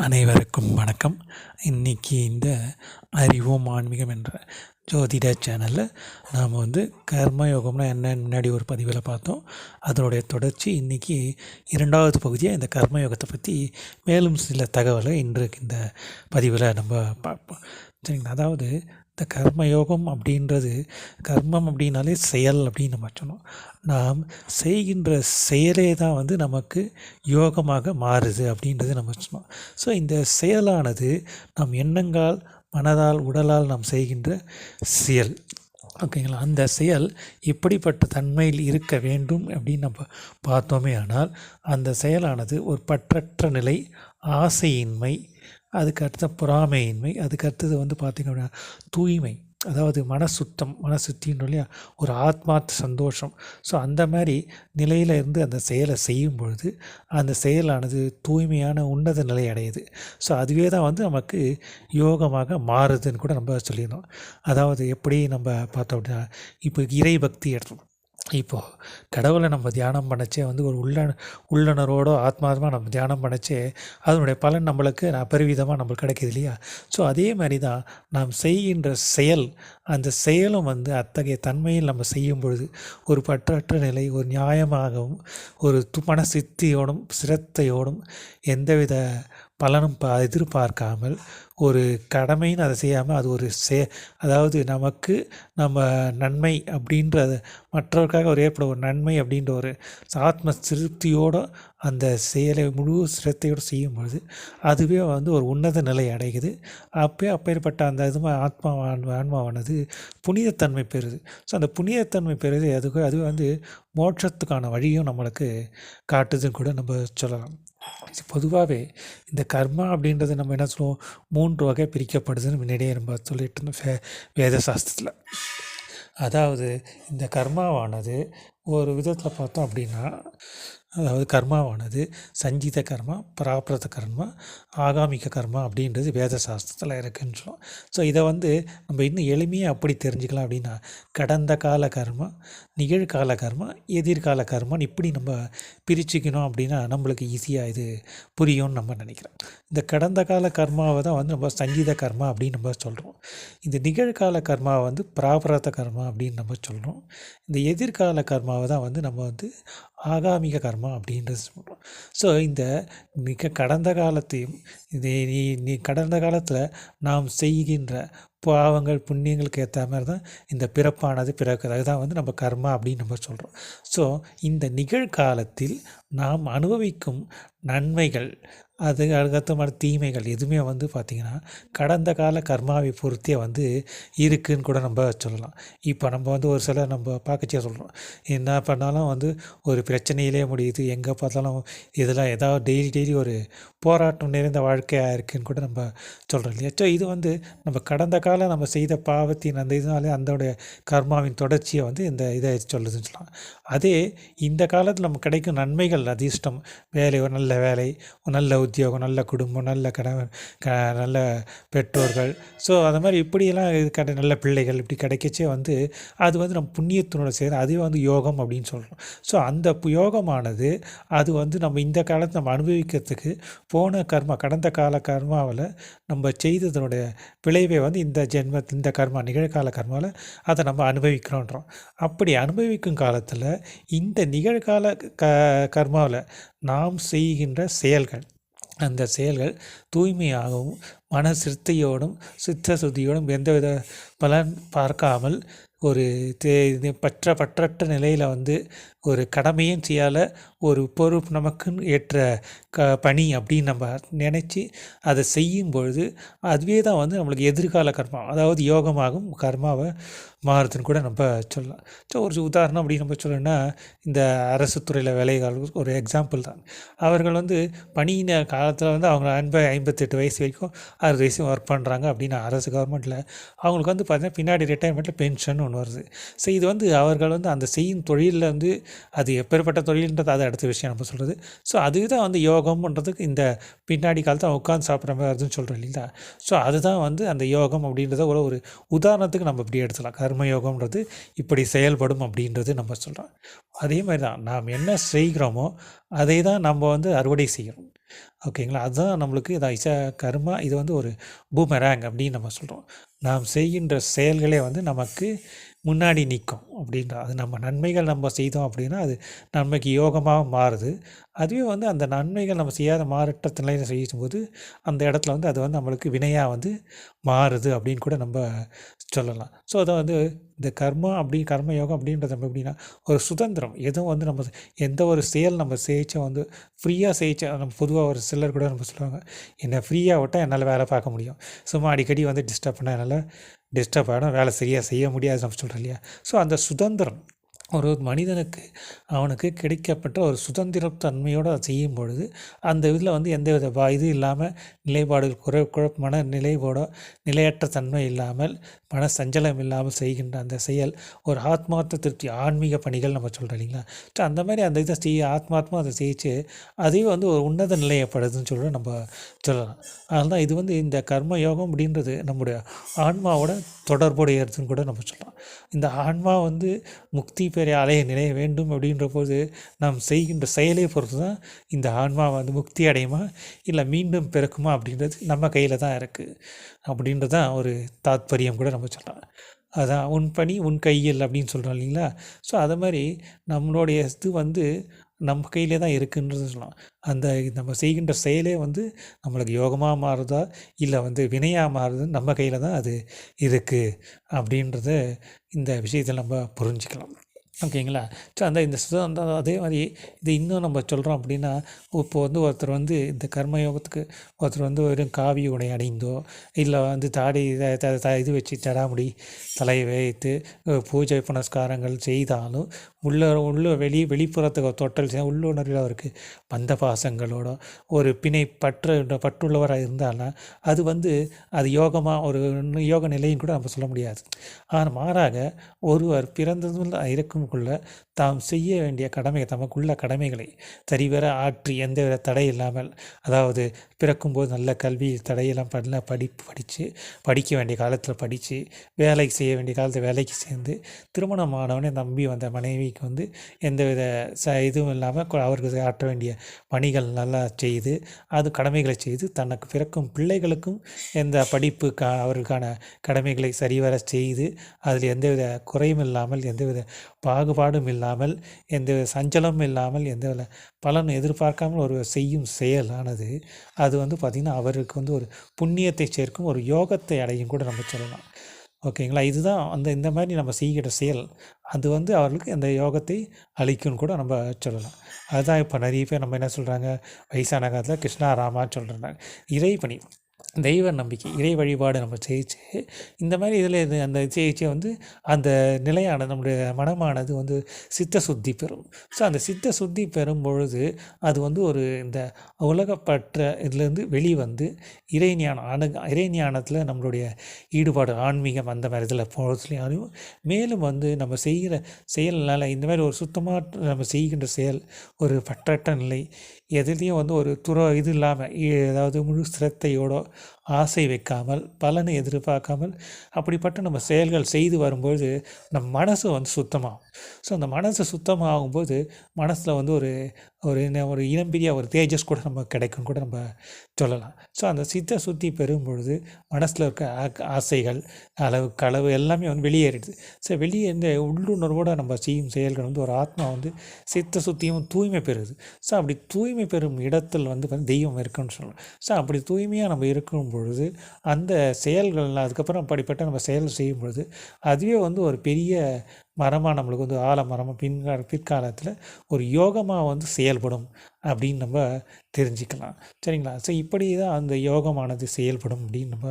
அனைவருக்கும் வணக்கம். இன்றைக்கி இந்த அறிவோம் ஆன்மீகம் என்ற ஜோதிட சேனலில் நாம் கர்மயோகம்னா என்னன்னு முன்னாடி ஒரு பதிவில் பார்த்தோம். அதனுடைய தொடர்ச்சி இன்றைக்கி 2வது பகுதியாக இந்த கர்மயோகத்தை பற்றி மேலும் சில தகவலை இன்று இந்த பதிவில் நம்ம பார்ப்போம். சரிங்களா? அதாவது இந்த கர்மயோகம் அப்படின்றது, கர்மம் அப்படின்னாலே செயல் அப்படின்னு நம்ம சொன்னோம். நாம் செய்கின்ற செயலே தான் நமக்கு யோகமாக மாறுது அப்படின்றது நம்ம சொன்னோம். ஸோ இந்த செயலானது நம் எண்ணங்கள், மனதால், உடலால் நாம் செய்கின்ற செயல். ஓகேங்களா? அந்த செயல் எப்படிப்பட்ட தன்மையில் இருக்க வேண்டும் அப்படின்னு நம்ம பார்த்தோமே ஆனால், அந்த செயலானது ஒரு பற்றற்ற நிலை, ஆசையின்மை, அதுக்கு அடுத்த பொறாமையின்மை, அதுக்கு அடுத்தது பார்த்திங்க அப்படின்னா தூய்மை, அதாவது மனசுத்தின்னு இல்லையா, ஒரு ஆத்மார்த்த சந்தோஷம். ஸோ அந்த மாதிரி நிலையில் இருந்து அந்த செயலை செய்யும் பொழுது அந்த செயலானது தூய்மையான உன்னத நிலை அடையுது. ஸோ அதுவே தான் நமக்கு யோகமாக மாறுதுன்னு கூட நம்ம சொல்லிடணும். அதாவது எப்படி நம்ம பார்த்தோம் அப்படின்னா, இப்போ இறை பக்தி எடுத்தோம். இப்போது கடவுளை நம்ம தியானம் பண்ணச்சே ஒரு உள்ளுணர்வோடு ஆத்மார்த்தமாக நம்ம தியானம் பண்ணச்சே அதனுடைய பலன் நம்மளுக்கு அபரிவிதமாக நம்மளுக்கு கிடைக்கிது இல்லையா? ஸோ அதே மாதிரி தான் நாம் செய்கின்ற செயல், அந்த செயலும் அத்தகைய தன்மையில் நம்ம செய்யும் பொழுது ஒரு பற்றற்ற நிலை, ஒரு நியாயமாகவும், ஒரு மன சித்தியோடும் சிரத்தையோடும், எந்தவித பலனும் எதிர்பார்க்காமல், ஒரு கடமைன்னு அதை செய்யாமல் அது ஒரு அதாவது நமக்கு நம்ம நன்மை அப்படின்ற, மற்றவர்களுக்காக ஏற்படும் ஒரு நன்மை அப்படின்ற ஒரு ஆத்ம திருப்தியோடு அந்த செயலை முழு சிரத்தையோடு செய்யும் பொழுது அதுவே ஒரு உன்னத நிலை அடைகுது. அப்பேற்பட்ட அந்த ஆன்மாவானது புனிதத்தன்மை பெறுது. ஸோ அந்த புனிதத்தன்மை பெறுது, அது மோட்சத்துக்கான வழியும் நம்மளுக்கு காட்டுதுன்னு கூட நம்ம சொல்லலாம். பொதுவாகவே இந்த கர்மா அப்படின்றது நம்ம என்ன சொல்லுவோம், 3 வகை பிரிக்கப்படுதுன்னு முன்னாடியே நம்ம சொல்லிட்டு இருந்தோம் வேத சாஸ்திரத்தில். அதாவது இந்த கர்மாவானது ஒரு விதத்தில் பார்த்தோம் அப்படின்னா, அதாவது கர்மாவானது சஞ்சித கர்மா, பிராப்ரத கர்மா, ஆகாமிக கர்மா அப்படின்றது வேத சாஸ்திரத்தில் இருக்குன்னு சொல்லுவோம். ஸோ இதை நம்ம இன்னும் எளிமையாக அப்படி தெரிஞ்சுக்கலாம் அப்படின்னா, கடந்த கால கர்மா, நிகழ்கால கர்மா, எதிர்கால கர்மான்னு இப்படி நம்ம பிரிச்சுக்கணும் அப்படின்னா நம்மளுக்கு ஈஸியாக இது புரியும்னு நம்ம நினைக்கிறோம். இந்த கடந்த கால கர்மாவை தான் நம்ம சங்கீத கர்மா அப்படின்னு நம்ம சொல்கிறோம். இந்த நிகழ்கால கர்மாவை பிராப்ரத கர்மா அப்படின்னு நம்ம சொல்கிறோம். இந்த எதிர்கால கர்மாவை தான் நம்ம ஆகாமிக கர்மா அப்படின்றது சொல்கிறோம். ஸோ இந்த கடந்த காலத்தையும் நீ கடந்த காலத்தில் நாம் செய்கின்ற பாவங்கள் புண்ணியங்களுக்கு ஏற்ற மாதிரி தான் இந்த பிறப்பானது பிறக்குது. அதுதான் நம்ம கர்மா அப்படின்னு நம்ம சொல்கிறோம். ஸோ இந்த நிகழ்காலத்தில் நாம் அனுபவிக்கும் நன்மைகள், அதுக்கடுத்த மாதிரி தீமைகள் எதுவுமே பார்த்திங்கன்னா கடந்த கால கர்மாவை பொறுத்தே இருக்குதுன்னு கூட நம்ம சொல்லலாம். இப்போ நம்ம ஒரு சில நம்ம பார்க்கச்சே சொல்கிறோம், என்ன பண்ணாலும் ஒரு பிரச்சனையிலே முடியுது, எங்கே பார்த்தாலும் இதெல்லாம் ஏதாவது டெய்லி ஒரு போராட்டம் நிறைந்த வாழ்க்கையாக இருக்குதுன்னு கூட நம்ம சொல்கிறோம் இல்லையா? ஸோ இது நம்ம கடந்த காலம் நம்ம செய்த பாவத்தின் அந்த இதனாலே அதோடைய கர்மாவின் தொடர்ச்சியை இந்த இதை சொல்லுதுன்னு சொல்லலாம். அதே இந்த காலத்தில் நமக்கு கிடைக்கும் நன்மைகள், அதிர்ஷ்டம், வேலை, ஒரு நல்ல வேலை, ஒரு நல்ல உத்தியோகம், நல்ல குடும்பம், நல்ல கணவன், நல்ல பெற்றோர்கள், ஸோ அது மாதிரி இப்படியெல்லாம் இது நல்ல பிள்ளைகள் இப்படி கிடைக்கச்சே அது நம்ம புண்ணியத்தினோட சேர்ந்து அதுவே யோகம் அப்படின்னு சொல்கிறோம். ஸோ அந்த யோகமானது அது நம்ம இந்த காலத்தை நம்ம அனுபவிக்கிறதுக்கு போன கர்மா, கடந்த கால கர்மாவில் நம்ம செய்ததனுடைய விளைவை இந்த கர்மா, நிகழ்கால கர்மாவில் அதை நம்ம அனுபவிக்கிறோன்றோம். அப்படி அனுபவிக்கும் காலத்தில் இந்த நிகழ்கால கர்மாவில் நாம் செய்கின்ற செயல்கள், அந்த செயல்கள் தூய்மையாகவும் மன சிரத்தையோடும் சித்தசுத்தியோடும் எந்தவித பலன் பார்க்காமல் ஒரு பற்றற்ற நிலையில் ஒரு கடமையும் செய்யாத ஒரு பொறுப்பு நமக்குன்னு ஏற்ற பணி அப்படின்னு நம்ம நினச்சி அதை செய்யும் பொழுது அதுவே தான் நம்மளுக்கு எதிர்கால கர்மா, அதாவது யோகமாகும் கர்மாவை மாறுதுன்னு கூட நம்ம சொல்லலாம். ஸோ ஒரு உதாரணம் அப்படின்னு நம்ம சொல்லணும்னா, இந்த அரசு துறையில் வேலைகளுக்கு ஒரு எக்ஸாம்பிள் தான். அவர்கள் பணியின காலத்தில் அவங்க 58 வயசு வரைக்கும் 60 வயசு ஒர்க் பண்ணுறாங்க அப்படின்னா அரசு கவர்மெண்ட்டில் அவங்களுக்கு பார்த்திங்கன்னா பின்னாடி ரிட்டையர்மெண்ட்டில் பென்ஷன் ஒன்று வருது. ஸோ இது அவர்கள் அந்த செய்யும் தொழிலில் அது எப்பேற்பட்ட தொழில்ன்றது அது அடுத்த விஷயம் நம்ம சொல்கிறது. ஸோ அதுதான் யோகம்ன்றதுக்கு இந்த பின்னாடி காலத்தில் உட்காந்து சாப்பிட்ற மாதிரி வருதுன்னு சொல்கிறோம் இல்லைங்களா? ஸோ அதுதான் அந்த யோகம் அப்படின்றத ஒரு உதாரணத்துக்கு நம்ம இப்படி எடுத்துக்கலாம். கர்மயோகம்ன்றது இப்படி செயல்படும் அப்படின்றது நம்ம சொல்கிறோம். அதே மாதிரி தான் நாம் என்ன செய்கிறோமோ அதை தான் நம்ம அறுவடை செய்கிறோம். ஓகேங்களா? அதுதான் நம்மளுக்கு இதான் கர்மா. இது வந்து ஒரு பூமராங் அப்படின்னு நம்ம சொல்கிறோம். நாம் செய்கின்ற செயல்களே வந்து நமக்கு முன்னாடி நிற்கும் அப்படின்ற அது நம்ம நன்மைகள் நம்ம செய்தோம் அப்படின்னா அது நன்மைக்கு யோகமாக மாறுது. அதுவே வந்து அந்த நன்மைகள் நம்ம செய்யாத மாறட்ட நிலையில் செய்யும்போது அந்த இடத்துல வந்து அது வந்து நம்மளுக்கு வினையாக வந்து மாறுது அப்படின்னு கூட நம்ம சொல்லலாம். ஸோ அதை வந்து இந்த கர்ம யோகம் அப்படின்றது நம்ம எப்படின்னா ஒரு சுதந்திரம். எதுவும் வந்து நம்ம எந்த ஒரு செயல் நம்ம செய்யிச்சா வந்து ஃப்ரீயாக செய்யிச்சா நம்ம பொதுவாக ஒரு சிலர் கூட நம்ம சொல்லுவாங்க, என்னை ஃப்ரீயாக விட்டால் என்னால் வேலை பார்க்க முடியும். சும்மா அடிக்கடி வந்து டிஸ்டர்ப் பண்ணால் என்னால் டிஸ்டர்ப் ஆகிடும், வேலை சரியாக செய்ய முடியாது நம்ம சொல்கிறோம் இல்லையா? ஸோ அந்த சுதந்திரம் ஒரு மனிதனுக்கு அவனுக்கு கிடைக்கப்பட்ட ஒரு சுதந்திர தன்மையோடு அதை செய்யும் பொழுது அந்த இதில் வந்து எந்தவித இது இல்லாமல் நிலைப்பாடுகள் மன நிலைவோட நிலையற்ற தன்மை இல்லாமல் மன சஞ்சலம் இல்லாமல் செய்கின்ற அந்த செயல் ஒரு ஆத்மார்த்த திருப்தி ஆன்மீக பணிகள் நம்ம சொல்கிறோம் இல்லைங்களா? ஸோ அந்த மாதிரி அந்த இதை ஆத்மாத்மா அதை செய்யிச்சு அதுவே வந்து ஒரு உன்னத நிலையப்படுதுன்னு சொல்ல நம்ம சொல்லலாம். அதனால தான் இது வந்து இந்த கர்ம யோகம் அப்படின்றது நம்முடைய ஆன்மாவோட தொடர்புடையதுன்னு கூட நம்ம சொல்லலாம். இந்த ஆன்மா வந்து முக்தி பெரிய அலைய நிலைய வேண்டும் அப்படின்ற போது நாம் செய்கின்ற செயலை பொறுத்து தான் இந்த ஆன்மா வந்து முக்தி அடையுமா இல்லை மீண்டும் பிறக்குமா அப்படின்றது நம்ம கையில் தான் இருக்குது அப்படின்றது தான் ஒரு தாத்பரியம் கூட நம்ம சொல்லலாம். அதான் உன் பணி உன் கையில் அப்படின்னு சொல்கிறோம் இல்லைங்களா? ஸோ அது மாதிரி நம்மளுடைய இது வந்து நம்ம கையிலே தான் இருக்குன்றது சொல்லலாம். அந்த நம்ம செய்கின்ற செயலே வந்து நம்மளுக்கு யோகமாக மாறுதா இல்லை வந்து வினையாக மாறுதுன்னு நம்ம கையில் தான் அது இருக்குது அப்படின்றத இந்த விஷயத்தில் நம்ம புரிஞ்சுக்கலாம். ஓகேங்களா? ஸோ இந்த சுதந்திரம் அதே மாதிரி இது இன்னும் நம்ம சொல்கிறோம் அப்படின்னா இப்போ வந்து ஒருத்தர் வந்து இந்த கர்மயோகத்துக்கு ஒருத்தர் வந்து வெறும் காவி உடை அணிந்தோ இல்லை வந்து தாடி இது வச்சு ஜடாமுடி தலையை வைத்து பூஜை புனஸ்காரங்கள் செய்தாலும் உள்ள வெளிப்புறத்துக்கு தொட்டல் உள்ளுணர்வில் அவருக்கு பந்த பாசங்களோட ஒரு பற்றுள்ளவராக இருந்தாலும் அது வந்து அது யோகமாக ஒரு யோக நிலையும் கூட நம்ம சொல்ல முடியாது. ஆனால் மாறாக ஒருவர் பிறந்ததும் இருக்கும்குள்ள தாம் செய்ய வேண்டிய தமக்குள்ள கடமைகளை சரிவர ஆற்றி எந்தவித தடை இல்லாமல், அதாவது பிறக்கும்போது நல்ல கல்வி தடையெல்லாம் படிக்க வேண்டிய காலத்தில் படித்து வேலைக்கு செய்ய வேண்டிய காலத்தில் வேலைக்கு சேர்ந்து திருமணமானவனே நம்பி வந்த மனைவிக்கு வந்து எந்தவித இதுவும் இல்லாமல் அவருக்கு ஆற்ற வேண்டிய பணிகள் நல்லா செய்து அது கடமைகளை செய்து தனக்கு பிறக்கும் பிள்ளைகளுக்கும் எந்த அவருக்கான கடமைகளை சரிவர செய்து அதில் எந்தவித குறையும் இல்லாமல் எந்தவித பாகுபாடும் இல்லாமல் எந்தவித சஞ்சலமும் இல்லாமல் எந்தவித பலன் எதிர்பார்க்காமல் ஒரு செய்யும் செயலானது அது வந்து பார்த்திங்கன்னா அவருக்கு வந்து ஒரு புண்ணியத்தை சேர்க்கும், ஒரு யோகத்தை அடையும் கூட நம்ம சொல்லலாம். ஓகேங்களா? இதுதான் இந்த மாதிரி நம்ம செய்கிற செயல் அது வந்து அவர்களுக்கு அந்த யோகத்தை அளிக்கும்னு கூட நம்ம சொல்லலாம். அதுதான் இப்போ நிறைய பேர் நம்ம என்ன சொல்கிறாங்க, வயசான காலத்தில் கிருஷ்ணா ராமான்னு சொல்கிறாங்க. இறைப்பணி, தெய்வ நம்பிக்கை, இறை வழிபாடு நம்ம செய்யிச்சு இந்த மாதிரி இதில் அந்த செய்யிச்சை வந்து அந்த நிலையான நம்முடைய மனமானது வந்து சித்த சுத்தி பெறும். ஸோ அந்த சித்த சுத்தி பெறும் பொழுது அது வந்து ஒரு இந்த உலகப்பற்ற இதுலேருந்து வெளிவந்து இறைஞானத்தில் நம்மளுடைய ஈடுபாடு ஆன்மீகம் அந்த மாதிரி இதில் போகிறதுலையும் மேலும் வந்து நம்ம செய்கிற செயல்னால் இந்த மாதிரி ஒரு சுத்தமாக நம்ம செய்கின்ற செயல் ஒரு பற்றற்ற நிலை எதுலேயும் வந்து ஒரு இது இல்லாமல் ஏதாவது முழு சிரத்தையோட ஆசை வைக்காமல் பலனை எதிர்பார்க்காமல் அப்படிப்பட்ட நம்ம செயல்கள் செய்து வரும்போது நம்ம மனசு வந்து சுத்தமாகும். ஸோ அந்த மனசு சுத்தமாகும்போது மனசில் வந்து ஒரு இனம்பிரியா ஒரு தேஜஸ் கூட நம்ம கிடைக்கும் கூட நம்ம சொல்லலாம். ஸோ அந்த சித்த சுத்தி பெறும் பொழுது மனசில் இருக்க ஆசைகள் களவு எல்லாமே வந்து வெளியேறிடுது. ஸோ வெளியே இந்த உள்ளுணர்வோடு நம்ம செய்யும் செயல்கள் வந்து ஒரு ஆத்மா வந்து சித்த சுத்தியும் தூய்மை பெறுது. ஸோ அப்படி தூய்மை பெறும் இடத்தில் வந்து தெய்வம் இருக்குன்னு சொல்லலாம். ஸோ அப்படி தூய்மையாக நம்ம இருக்கும் பொழுது அந்த செயல்கள் அதுக்கப்புறம் அப்படிப்பட்ட நம்ம செயல் செய்யும் பொழுது அதுவே வந்து ஒரு பெரிய மரமாக நம்மளுக்கு வந்து ஆலமரமாக பிற்காலத்தில் ஒரு யோகமாக வந்து செயல்படும் அப்படின்னு நம்ம தெரிஞ்சுக்கலாம். சரிங்களா? ஸோ இப்படி தான் அந்த யோகமானது செயல்படும் அப்படின்னு நம்ம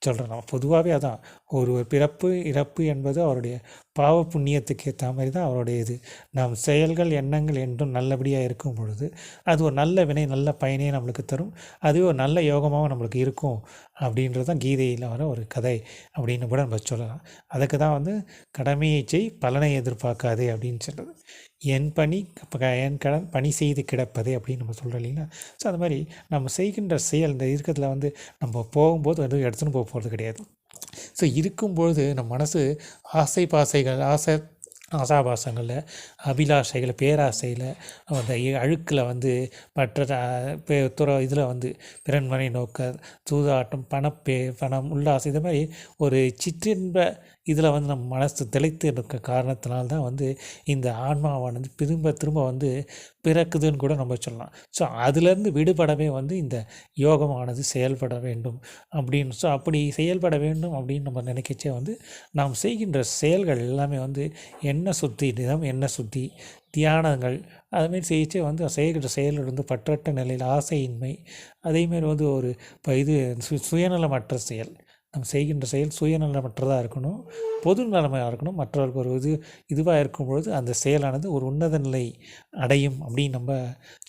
சொல்கிறோம். நம்ம பொதுவாகவே அதான் ஒரு பிறப்பு இறப்பு என்பது அவருடைய பாவ புண்ணியத்துக்கு ஏற்ற மாதிரி தான் அவருடைய இது. நம் செயல்கள் எண்ணங்கள் என்றும் நல்லபடியாக இருக்கும் பொழுது அது ஒரு நல்ல வினை நல்ல பயனையே நம்மளுக்கு தரும். அதுவே ஒரு நல்ல யோகமாகவும் நம்மளுக்கு இருக்கும் அப்படின்றது தான் கீதையில் வர ஒரு கதை அப்படின்னு கூட நம்ம சொல்லலாம். அதுக்கு தான் வந்து கடமையை செய் பலனை எதிர்பார்க்காதே அப்படின்னு சொல்கிறது. என் கடன் பணி செய்து கிடப்பதே அப்படின்னு நம்ம சொல்கிறோம் இல்லைங்களா? ஸோ அது மாதிரி நம்ம செய்கின்ற செயல் இந்த இருக்கிறதுல வந்து நம்ம போகும்போது வந்து போகிறது கிடையாது. ஸோ இருக்கும்பொழுது நம்ம மனசு ஆசை ஆசாபாசங்களில், அபிலாஷைகள், பேராசையில், அந்த அழுக்கில் வந்து மற்ற இதில் வந்து பிறன்மனை நோக்கல், சூதாட்டம், பணம், உல்லாசம், இது மாதிரி ஒரு சிற்றின்ப இதில் வந்து நம்ம மனசு திளைத்து இருக்க காரணத்தினால்தான் வந்து இந்த ஆன்மாவானது திரும்ப திரும்ப வந்து பிறக்குதுன்னு கூட நம்ம சொல்லலாம். ஸோ அதுலேருந்து விடுபடவே வந்து இந்த யோகமானது செயல்பட வேண்டும் அப்படின்னு. ஸோ அப்படி செயல்பட வேண்டும் அப்படின்னு நம்ம நினைக்கச்சே வந்து நாம் செய்கின்ற செயல்கள் எல்லாமே வந்து எண்ணெய் சுத்தி, தினம் எண்ணெய் சுத்தி, தியானங்கள் அதுமாரி செய்யச்சே வந்து செய்கின்ற செயல்கள் வந்து பற்றற்ற நிலையில் ஆசையின்மை, அதேமாரி வந்து ஒரு இது சுயநலமற்ற செயல். நம்ம செய்கின்ற செயல் சுயநலமற்றதாக இருக்கணும், பொது நலமாக இருக்கணும், மற்றவர்களுக்கு ஒரு இதுவாக இருக்கும்பொழுது அந்த செயலானது ஒரு உன்னத நிலை அடையும் அப்படின்னு நம்ம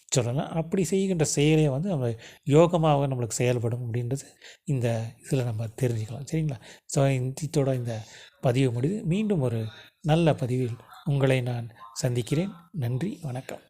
சொல்லலாம். அப்படி செய்கின்ற செயலே வந்து நம்ம யோகமாக நம்மளுக்கு செயல்படும் அப்படின்றது இந்த இதில் நம்ம தெரிஞ்சுக்கலாம். சரிங்களா? ஸோ இதோட இந்த பதிவு முடியுது. மீண்டும் ஒரு நல்ல பதிவில் உங்களை நான் சந்திக்கிறேன். நன்றி, வணக்கம்.